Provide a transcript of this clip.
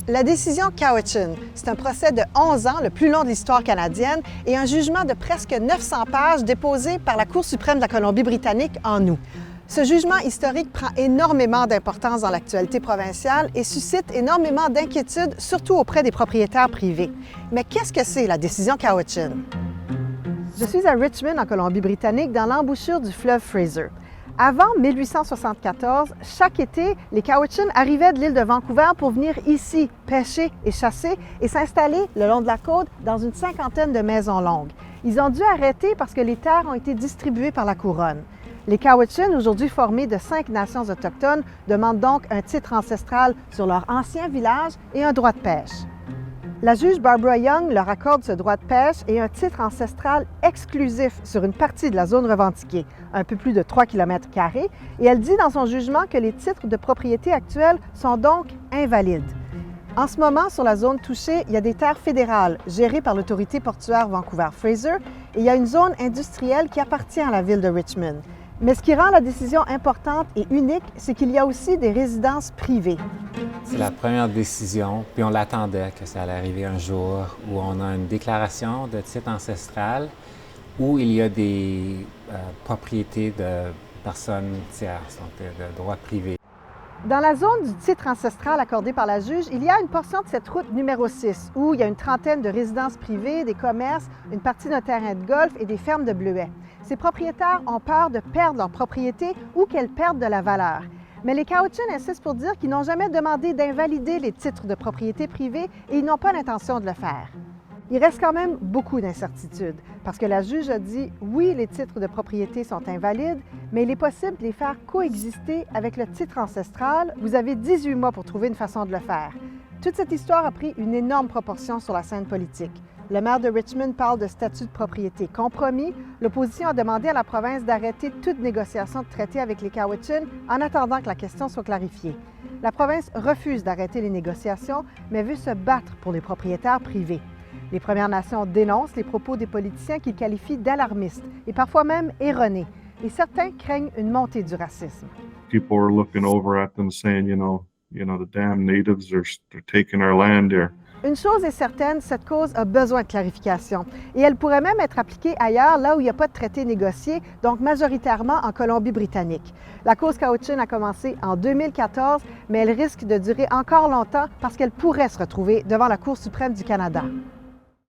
La décision Cowichan, c'est un procès de 11 ans, le plus long de l'histoire canadienne, et un jugement de presque 900 pages déposé par la Cour suprême de la Colombie-Britannique en août. Ce jugement historique prend énormément d'importance dans l'actualité provinciale et suscite énormément d'inquiétudes, surtout auprès des propriétaires privés. Mais qu'est-ce que c'est la décision Cowichan? Je suis à Richmond, en Colombie-Britannique, dans l'embouchure du fleuve Fraser. Avant 1874, chaque été, les Cowichan arrivaient de l'île de Vancouver pour venir ici pêcher et chasser et s'installer le long de la côte dans une cinquantaine de maisons longues. Ils ont dû arrêter parce que les terres ont été distribuées par la couronne. Les Cowichan, aujourd'hui formés de 5 nations autochtones, demandent donc un titre ancestral sur leur ancien village et un droit de pêche. La juge Barbara Young leur accorde ce droit de pêche et un titre ancestral exclusif sur une partie de la zone revendiquée, un peu plus de 3 km², et elle dit dans son jugement que les titres de propriété actuels sont donc invalides. En ce moment, sur la zone touchée, il y a des terres fédérales gérées par l'autorité portuaire Vancouver-Fraser et il y a une zone industrielle qui appartient à la ville de Richmond. Mais ce qui rend la décision importante et unique, c'est qu'il y a aussi des résidences privées. C'est la première décision, puis on l'attendait que ça allait arriver un jour où on a une déclaration de titre ancestral où il y a des propriétés de personnes tierces, donc de droit privé. Dans la zone du titre ancestral accordé par la juge, il y a une portion de cette route numéro 6 où il y a une trentaine de résidences privées, des commerces, une partie d'un terrain de golf et des fermes de bleuets. Ces propriétaires ont peur de perdre leur propriété ou qu'elles perdent de la valeur. Mais les Cowichan insistent pour dire qu'ils n'ont jamais demandé d'invalider les titres de propriété privée et ils n'ont pas l'intention de le faire. Il reste quand même beaucoup d'incertitudes parce que la juge a dit oui, les titres de propriété sont invalides, mais il est possible de les faire coexister avec le titre ancestral. Vous avez 18 mois pour trouver une façon de le faire. Toute cette histoire a pris une énorme proportion sur la scène politique. Le maire de Richmond parle de statut de propriété compromis. L'opposition a demandé à la province d'arrêter toute négociation de traité avec les Cowichan en attendant que la question soit clarifiée. La province refuse d'arrêter les négociations, mais veut se battre pour les propriétaires privés. Les Premières Nations dénoncent les propos des politiciens qu'ils qualifient d'alarmistes et parfois même erronés. Et certains craignent une montée du racisme. People are looking over at them saying, the damn natives they're taking our land here. Une chose est certaine, cette cause a besoin de clarification et elle pourrait même être appliquée ailleurs, là où il n'y a pas de traité négocié, donc majoritairement en Colombie-Britannique. La cause Cowichan a commencé en 2014, mais elle risque de durer encore longtemps parce qu'elle pourrait se retrouver devant la Cour suprême du Canada.